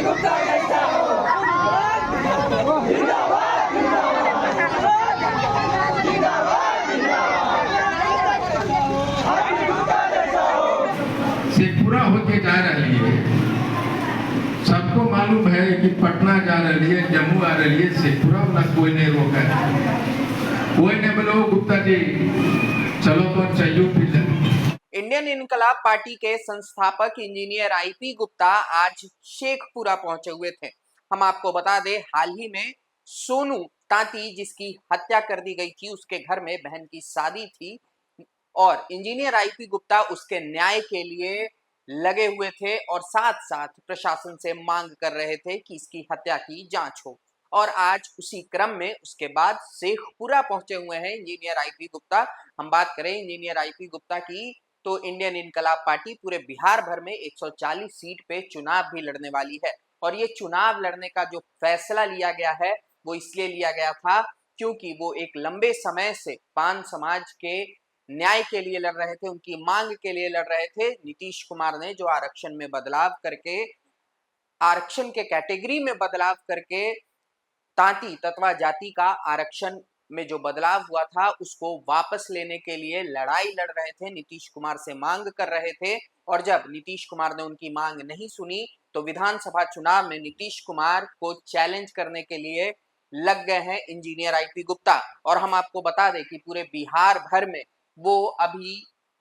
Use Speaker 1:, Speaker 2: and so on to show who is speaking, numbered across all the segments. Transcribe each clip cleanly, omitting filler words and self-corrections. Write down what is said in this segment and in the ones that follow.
Speaker 1: शेखपुरा होके जा रही है, सबको मालूम है कि पटना जा रही है, जम्मू आ रही है, शेखपुरा वाला कोई नहीं रोका है, कोई नहीं बोलो गुप्ता जी चलो तो चाहिए फिर।
Speaker 2: इंडियन इनकलाब पार्टी के संस्थापक इंजीनियर आईपी गुप्ता आज शेखपुरा पहुंचे हुए थे। हम आपको बता दें, हाल ही में सोनू तांती जिसकी हत्या कर दी गई थी, उसके घर में बहन की शादी थी और इंजीनियर आईपी गुप्ता उसके न्याय के लिए लगे हुए थे और साथ साथ प्रशासन से मांग कर रहे थे कि इसकी हत्या की जांच हो। और आज उसी क्रम में उसके बाद शेखपुरा पहुंचे हुए हैं इंजीनियर आईपी गुप्ता। हम बात करें इंजीनियर आईपी गुप्ता की तो इंडियन इनकलाब पार्टी पूरे बिहार भर में 140 सीट पे चुनाव भी लड़ने वाली है और ये चुनाव लड़ने का जो फैसला लिया गया है वो इसलिए लिया गया था क्योंकि वो एक लंबे समय से पान समाज के न्याय के लिए लड़ रहे थे, उनकी मांग के लिए लड़ रहे थे। नीतीश कुमार ने जो आरक्षण में बदलाव करके, आरक्षण के कैटेगरी में बदलाव करके तांती तत्वा जाति का आरक्षण में जो बदलाव हुआ था उसको वापस लेने के लिए लड़ाई लड़ रहे थे, नीतीश कुमार से मांग कर रहे थे। और जब नीतीश कुमार ने उनकी मांग नहीं सुनी तो विधानसभा चुनाव में नीतीश कुमार को चैलेंज करने के लिए लग गए हैं इंजीनियर आईपी गुप्ता। और हम आपको बता दें कि पूरे बिहार भर में वो अभी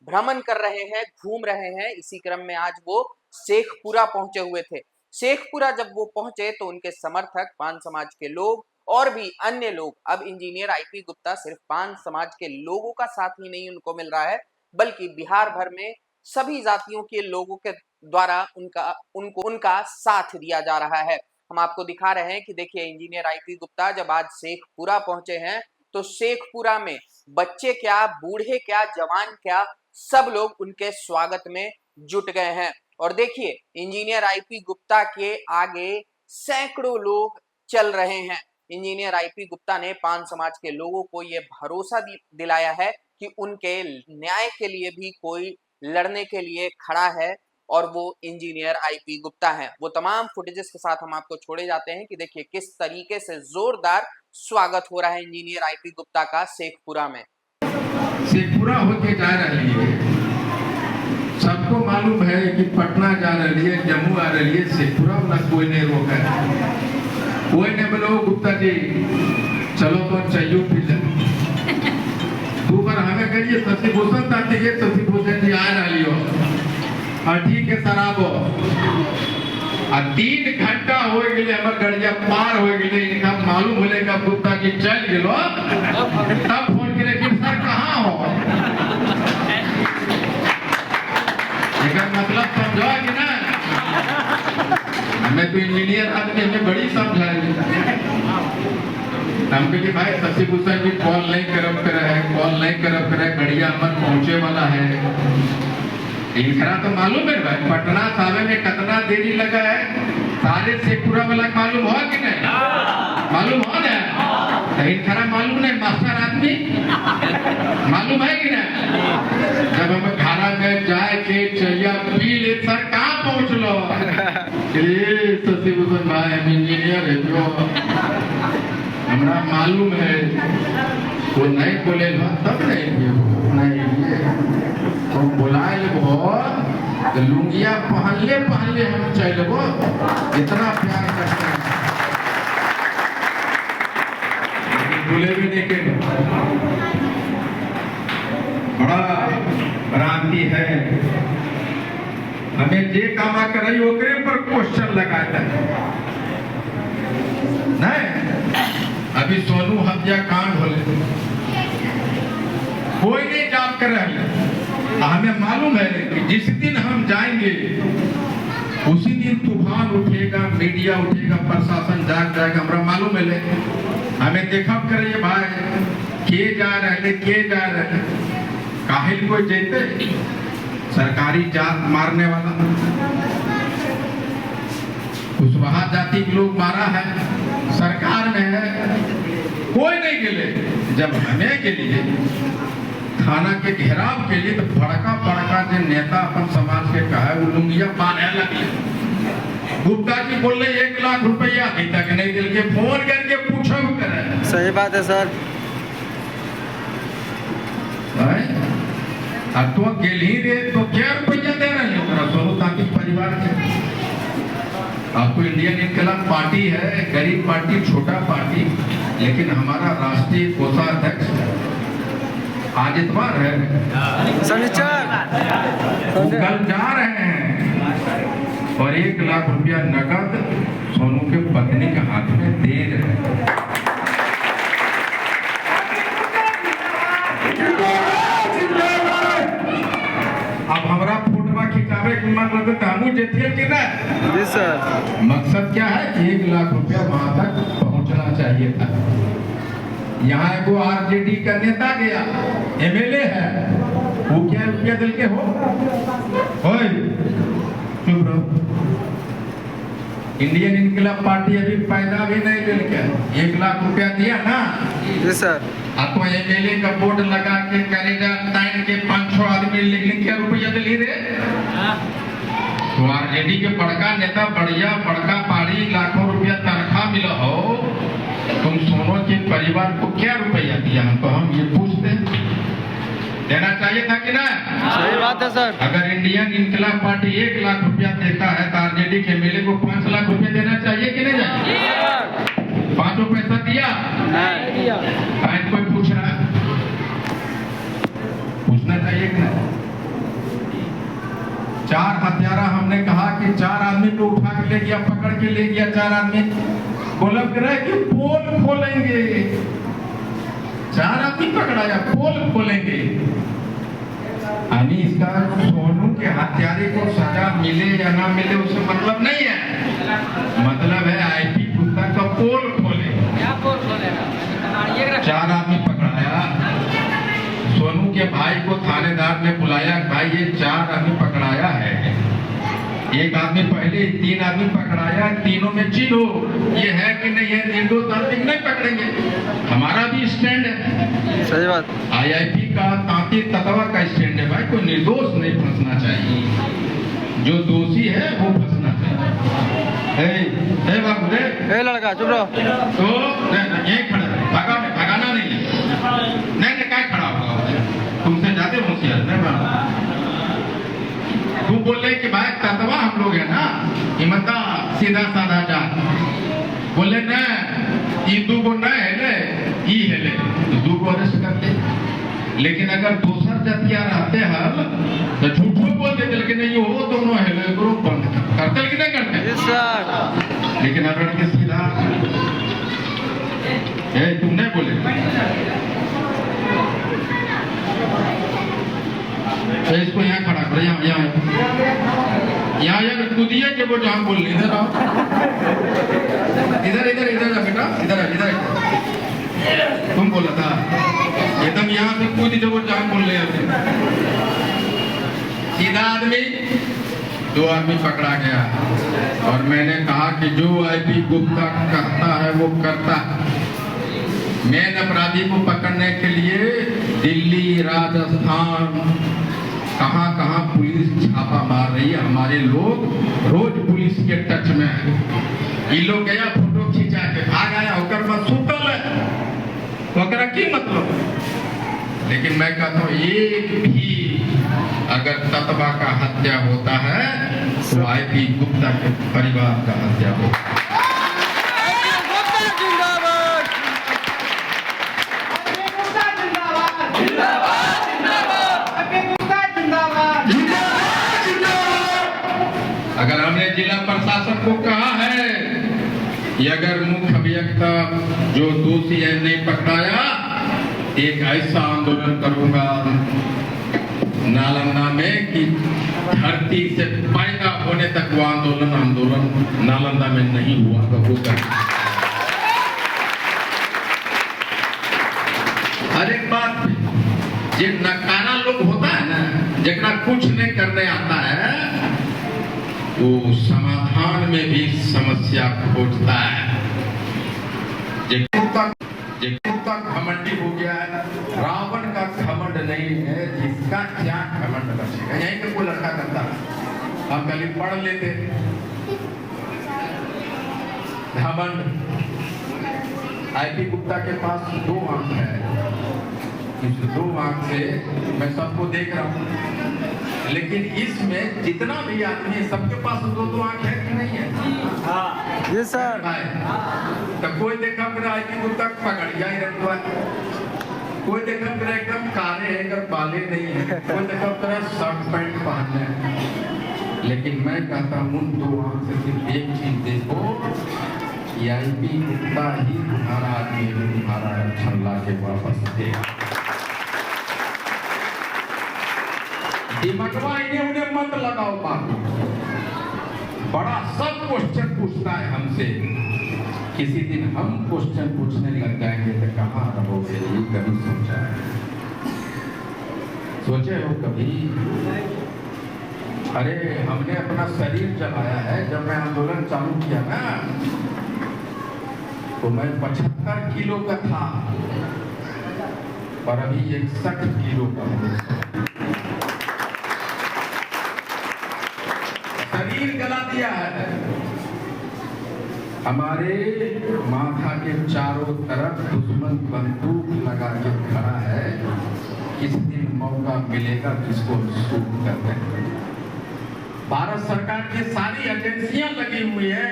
Speaker 2: भ्रमण कर रहे हैं, घूम रहे हैं। इसी क्रम में आज वो शेखपुरा पहुंचे हुए थे। शेखपुरा जब वो पहुंचे तो उनके समर्थक, पान समाज के लोग और भी अन्य लोग, अब इंजीनियर आईपी गुप्ता सिर्फ पान समाज के लोगों का साथ ही नहीं उनको मिल रहा है बल्कि बिहार भर में सभी जातियों के लोगों के द्वारा उनका साथ दिया जा रहा है। हम आपको दिखा रहे हैं कि देखिए इंजीनियर आईपी गुप्ता जब आज शेखपुरा पहुंचे हैं तो शेखपुरा में बच्चे क्या, बूढ़े क्या, जवान क्या, सब लोग उनके स्वागत में जुट गए हैं। और देखिए इंजीनियर आईपी गुप्ता के आगे सैकड़ों लोग चल रहे हैं। इंजीनियर आईपी गुप्ता ने पान समाज के लोगों को यह भरोसा दिलाया है कि उनके न्याय के लिए भी कोई लड़ने के लिए खड़ा है और वो इंजीनियर आईपी गुप्ता हैं। वो तमाम फुटेजेस के साथ हम आपको छोड़े जाते हैं कि देखिए किस तरीके से जोरदार स्वागत हो रहा है इंजीनियर आईपी गुप्ता का शेखपुरा में।
Speaker 1: शेखपुरा होके जा रही है, सबको मालूम है कि पटना जा रही है, जम्मू आ रही है, शेखपुरा वाला कोई नहीं रोका है, कोई नहीं बोलो गुप्ता जी चलो तो चाहिए फिर। तू पर हमें कहिए शशिभूषण ताते के शशिभूषण जी आ रही हो ठीक है शराबो 3 घंटा हो गए हमर गड़िया पार हो गए, इनका मालूम होले का गुप्ता जी चल गेलो तब फोन करे कि सर कहाँ हो। इसका मतलब समझो कि ना, हमें तो इंजीनियर आदमी हमें बड़ी समझाई। हम कहे भाई शशिभूषण जी कॉल नहीं करब करे है, कॉल नहीं करब करे, गड़िया हमर पहुंचे वाला है। इनकरा तो मालूम है भाई पटना सावे में कितना देरी लगा है, सारे शेखपुरा वाला मालूम हो कि नहीं? मालूम हो ना? तो इनकरा मालूम नहीं, मास्टर आदमी मालूम है कि नहीं? जब हम खाना में जाए के चाहिए पी ले सर कहाँ पहुँच लो शशिभूषण भाई हम इंजीनियर है जो हमारा मालूम है, वो नहीं बोले तब नहीं तो बुलाए बहुत लुंगिया पहनले हम चलो, इतना प्यार करते हैं बोले भी नहीं के बड़ा भ्रांति है। हमें जे कामा करे ओकरे पर क्वेश्चन लगाता है नहीं। अभी सोनू हत्या कांड होले कोई नहीं जाप कर रहे, हमें मालूम है कि जिस दिन हम जाएंगे उसी दिन तूफान उठेगा, मीडिया उठेगा, प्रशासन जाग जाएगा, हमारा मालूम है। हमें देखा करिए भाई के जा रहे काहिल कोई जेते सरकारी जात मारने वाला कुशवाहा जाति के लोग मारा है, सरकार में है, कोई नहीं गिले। जब हमें के लिए थाना के घेराव के लिए तो बड़का जो नेता अपन समाज के कहा है वो लुंगिया बांधे लगे गुप्ता जी बोल रहे 1 लाख रुपया अभी तक नहीं दिल के, फोन करके पूछो करे।
Speaker 3: सही बात है सर।
Speaker 1: अब तो गेल ही रे तो क्या रुपया दे रहे हैं सोनू तांती परिवार के। आपको इंडियन इनकलाब पार्टी है, गरीब पार्टी, छोटा पार्टी, लेकिन हमारा राष्ट्रीय कोषाध्यक्ष आज इतवार है,
Speaker 3: शनिचर
Speaker 1: वो कल जा रहे हैं और 1 लाख रुपया नकद सोनू के पत्नी के हाथ में दे रहे हैं। अब हमारा फोटो खिंचावे के मन लगे तो हम जेतिए कि ना।
Speaker 3: जी सर।
Speaker 1: मकसद क्या है कि 1 लाख रुपया वहां तक पहुंचना चाहिए था। यहाँ को आरजेडी का नेता गया, एमएलए है, वो क्या रुपया दिल के हो? ओए चुप रहो। इंडियन इनकलाब पार्टी अभी पैदा भी नहीं दिल के 1 लाख रुपया दिया ना।
Speaker 3: जी सर।
Speaker 1: अब तो एमएलए का बोर्ड लगा के करेगा टाइम के 5-6 आदमी लिख क्या रुपया दिली रे। तो आरजेडी के बड़का नेता बढ़िया बड़का पारी लाखों रुपया तनख्वाह मिला हो, तुम सोनू के परिवार को क्या रुपया दिया? हमको हम ये पूछते हैं, देना चाहिए था कि ना?
Speaker 3: सही बात है सर।
Speaker 1: अगर इंडियन इनकलाब पार्टी 1 लाख रुपया देता है तो आरजेडी के एमएलए को 5 लाख रुपया देना चाहिए कि नहीं चाहिए? 5 पैसा दिया
Speaker 3: नहीं दिया।
Speaker 1: कोई पूछ रहा है, पूछना चाहिए कि नहीं? 4 हत्यारा हमने कहा कि 4 आदमी को उठा के ले गया, पकड़ के ले गया 4 आदमी, बोला रहा कि पोल खोलेंगे। 4 आदमी पकड़ाया, पोल खोलेंगे। यानी इसका सोनू के हत्यारे को सजा मिले या ना मिले उससे मतलब नहीं है, मतलब है आईपी गुप्ता का पोल खोले। 4 आदमी पकड़ाया, सोनू के भाई को थानेदार ने बुलाया, भाई ये 4 आदमी पकड़ाया है, एक आदमी पहले 3 आदमी पकड़ाया, तीनों में चिन्हो ये है कि नहीं है, निर्दोष आदमी नहीं पकड़ेंगे। हमारा भी स्टैंड है,
Speaker 3: सही बात।
Speaker 1: आईआईपी का तांती ततवा का स्टैंड है, भाई कोई निर्दोष नहीं फंसना चाहिए, जो दोषी है वो फंसना चाहिए। बाबू रे,
Speaker 3: ए लड़का चुप रहो।
Speaker 1: तो यही खड़ा है, भगाना नहीं है, नहीं क्या खड़ा होगा, तुमसे ज्यादा होशियार नहीं। तू बोले कि भाई ततवा हम लोग है ना, हिम्मता सीधा साधा जा, बोले न दू को न हेले ई हेले, दू को अरेस्ट कर ले। लेकिन अगर दूसर जतिया रहते हैं तो झूठो बोल देते, लेकिन नहीं हो दोनों हेले ग्रुप बंद करते कि नहीं करते। लेकिन अगर के सीधा तुम नहीं बोले तो इसको यहाँ खड़ा करो, यहाँ कूदिए कि वो जहाँ बोल रही, इधर आओ, इधर बेटा, इधर तुम बोला था एकदम यहाँ से कूदी जब वो जहाँ बोल रहे। सीधा आदमी, 2 आदमी पकड़ा गया और मैंने कहा कि जो आईपी गुप्ता कहता है वो करता है। मेन अपराधी को पकड़ने के लिए दिल्ली, राजस्थान, कहां पुलिस छापा मार रही है। हमारे लोग रोज पुलिस के टच में है। ये लोग गया फोटो खींचा के भाग आया, होकर बस सुतल है, तो की मतलब। लेकिन मैं कहता हूँ एक भी अगर ततवा का हत्या होता है तो आईपी गुप्ता के परिवार का हत्या होता है। अगर हमने जिला प्रशासन को कहा है कि अगर मुख्य अभियंता जो दोषी है नहीं पकड़ाया, एक ऐसा आंदोलन करूंगा नालंदा में कि धरती से पैदा होने तक वो आंदोलन नालंदा में नहीं हुआ तो होगा। हर एक बात जो नकारा लोग होता है ना, जरा कुछ नहीं करने आता है, वो समाधान में भी समस्या खोजता है। घमंडी हो गया है, रावण का घमंड नहीं है, जिसका क्या घमंड बचेगा। यही पे कोई लड़का करता है, हम कल पढ़ लेते घमंड। आईपी गुप्ता के पास 2 आंख है। इस 2 आंख से मैं सबको देख रहा हूँ, लेकिन इसमें जितना भी आदमी है सबके पास 2 आंख है कि नहीं है?
Speaker 3: जी सर।
Speaker 1: तो कोई देखा फिर आईपी गुप्ता पकड़िया ही रखवा है, कोई देखा फिर एकदम काले है अगर बाले नहीं है, कोई देखा फिर शर्ट पैंट पहनना है। लेकिन मैं कहता हूँ उन 2 आंख से सिर्फ एक चीज देखो, आईपी गुप्ता ही तुम्हारा आदमी है, तुम्हारा रक्षण ला के वापस देगा। दिमागवा इन्हें उन्हें मत लगाओ बात। बड़ा सब क्वेश्चन पूछता है हमसे, किसी दिन हम क्वेश्चन पूछने लग जाएंगे तो कहाँ रहोगे? ये कभी सोचा है? सोचे हो कभी? अरे हमने अपना शरीर चलाया है। जब मैं आंदोलन चालू किया ना तो मैं 75 किलो का था और अभी 61 किलो का हूँ। शरीर गला दिया है। हमारे माथा के चारों तरफ दुश्मन बंदूक लगा के खड़ा है। किस दिन मौका मिलेगा जिसको शूट करते हैं। भारत सरकार की सारी एजेंसियां लगी हुई है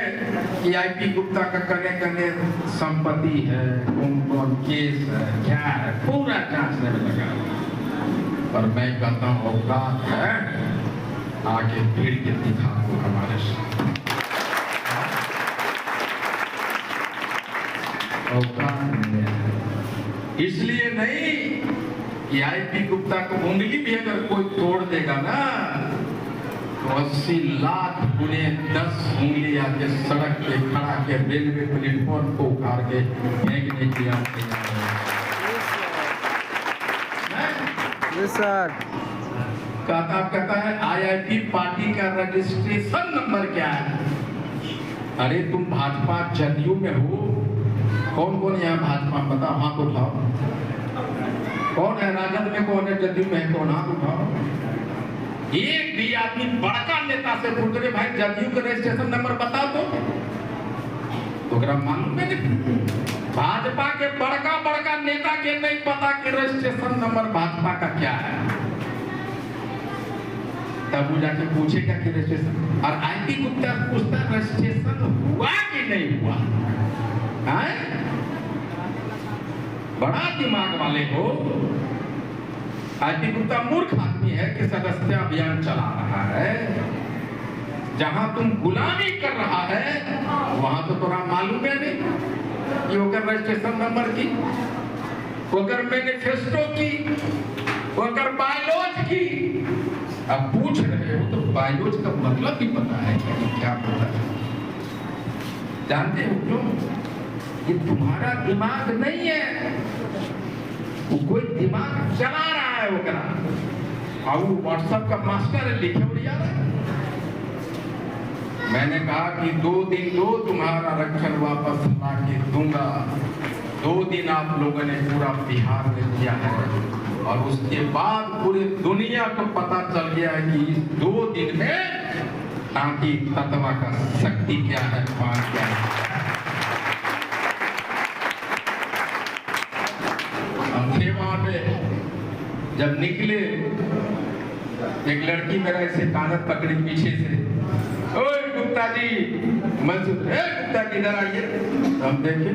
Speaker 1: कि आईपी गुप्ता का कने कने संपत्ति है, कौन केस है, क्या है, पूरा जांचने में लगा। पर मैं कहता हूँ औकात है, आगे भीड़ के दिखा दो हमारे साथ। औकात नहीं है। इसलिए नहीं कि आईपी गुप्ता को उंगली भी अगर कोई तोड़ देगा ना तो 80 लाख गुने 10 उंगली आके सड़क पे खड़ा के रेलवे प्लेटफॉर्म को उखाड़ के फेंकने की
Speaker 3: सर।
Speaker 1: कहता है आईआईपी पार्टी का रजिस्ट्रेशन नंबर क्या है? अरे तुम भाजपा जदयू में हो। कौन कौन यहाँ भाजपा बताओ, हाथ उठाओ। कौन है राजद में, कौन है जदयू में, कौन? हाथ उठाओ। एक भी आदमी बड़का नेता से पूछ रहे भाई जदयू का रजिस्ट्रेशन नंबर बताओ तो मालूम है। भाजपा के बड़का नेता के नहीं पता कि रजिस्ट्रेशन नंबर भाजपा का क्या है। तब वो जाके पूछेगा कि रजिस्ट्रेशन, और आईपी गुप्ता पूछता रजिस्ट्रेशन हुआ कि नहीं हुआ है? बड़ा दिमाग वाले हो। आईपी गुप्ता मूर्ख आदमी है कि सदस्यता अभियान चला रहा है। जहां तुम गुलामी कर रहा है वहां तो थोड़ा मालूम है नहीं कि होकर रजिस्ट्रेशन नंबर की, होकर मैनिफेस्टो की, होकर बायोलॉज की। अब पूछ रहे हो तो बायोलॉज का मतलब भी पता है क्या पता है? जानते हो क्यों? ये तुम्हारा दिमाग नहीं है, वो कोई दिमाग चला रहा है वो करा। और वो व्हाट्सएप का मास्टर है, लिखे उड़ जा रहा है। मैंने कहा कि 2 दिन दो, तुम्हारा रक्षण वापस ला के दूंगा। 2 दिन आप लोगों ने पूरा बिहार में किया है और उसके बाद पूरी दुनिया को पता चल गया है कि इस 2 दिन में ताकि तत्वा का शक्ति क्या है, पान क्या है। जब निकले एक लड़की मेरा ऐसे कानत पकड़ी पीछे से, ओए गुप्ता जी, गुप्ता जी इधर आइए। हम देखे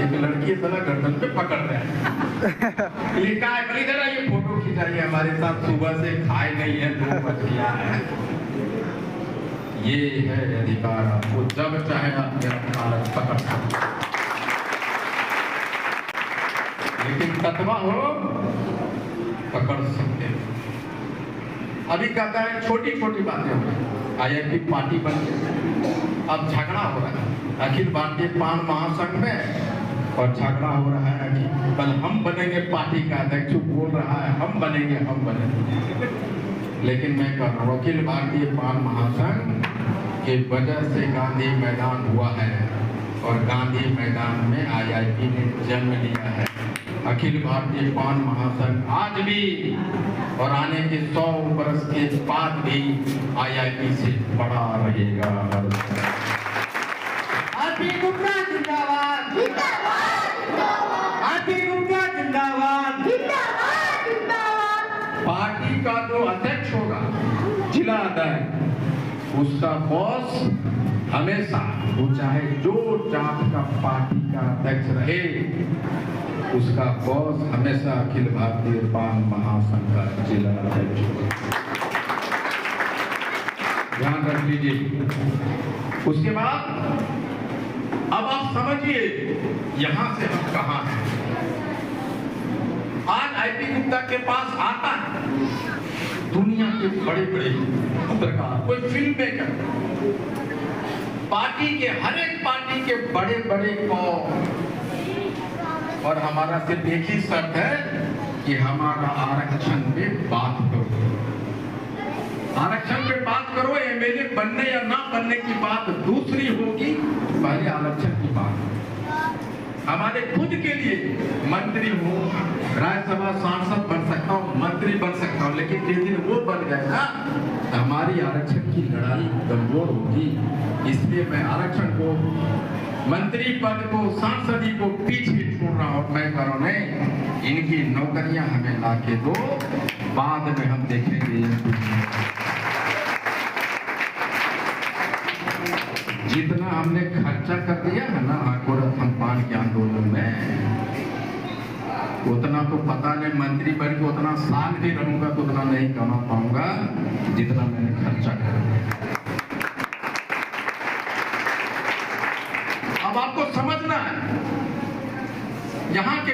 Speaker 1: एक लड़की साला गर्दन पे पकड़ रहा है। लिखा है इधर आइए, फोटो खिंचाइए हमारे साथ, सुबह से खाए नहीं है, 2 बज गया है। ये है अधिकार, आपको जब चाहे आप मेरा पकड़ सकते, लेकिन तत्वा हो पकड़ सकते हैं। अभी कहता है छोटी छोटी बातें हो रही। आईआईपी पार्टी बन गई, अब झगड़ा हो रहा है अखिल भारतीय पान महासंघ में, और झगड़ा हो रहा है कि कल हम बनेंगे पार्टी का अध्यक्ष, बोल रहा है हम बनेंगे। लेकिन मैं कह रहा हूँ अखिल भारतीय पान महासंघ के वजह से गांधी मैदान हुआ है और गांधी मैदान में आईआईपी ने जन्म लिया है। अखिल भारतीय पान महासंघ आज भी और आने के 100 वर्ष के बाद भी आईआईपी से बड़ा रहेगा। आईपी गुप्ता जिंदाबाद। पार्टी का जो अध्यक्ष होगा, जिला अध्यक्ष, उसका बॉस हमेशा, वो चाहे जो जात का पार्टी का अध्यक्ष रहे, उसका बॉस हमेशा अखिल भारतीय पान महासंघ का जिला अध्यक्ष होगा। ध्यान रख लीजिए। उसके बाद अब आप समझिए यहां से हम कहां हैं। आज आईपी गुप्ता के पास आता है दुनिया के बड़े बड़े पत्रकार, कोई फिल्म मेकर, पार्टी के, हर एक पार्टी के बड़े बड़े और हमारा सिर्फ एक ही शर्त है कि हमारा आरक्षण पे बात करो। आरक्षण पे बात करो। एमएलए बनने या ना बनने की बात दूसरी होगी, पहले आरक्षण की बात। हमारे खुद के लिए मंत्री हो, राज्यसभा सांसद बन सकता हूँ, मंत्री बन सकता हूँ, लेकिन जिस दिन वो बन गए ना, हमारी आरक्षण की लड़ाई कमजोर होगी। इसलिए मैं आरक्षण को, मंत्री पद को, सांसदी को पीछे छोड़ रहा हूँ। मैं कह रहा हूँ इनकी नौकरियां हमें ला के दो, बाद में हम देखेंगे। जितना हमने खर्चा कर दिया है ना गोरखपुर पान के आंदोलन में, उतना तो पता नहीं मंत्री बन के उतना साल भी रहूंगा तो उतना नहीं कमा पाऊंगा जितना मैंने खर्चा कर दिया। अब आपको समझना है यहाँ के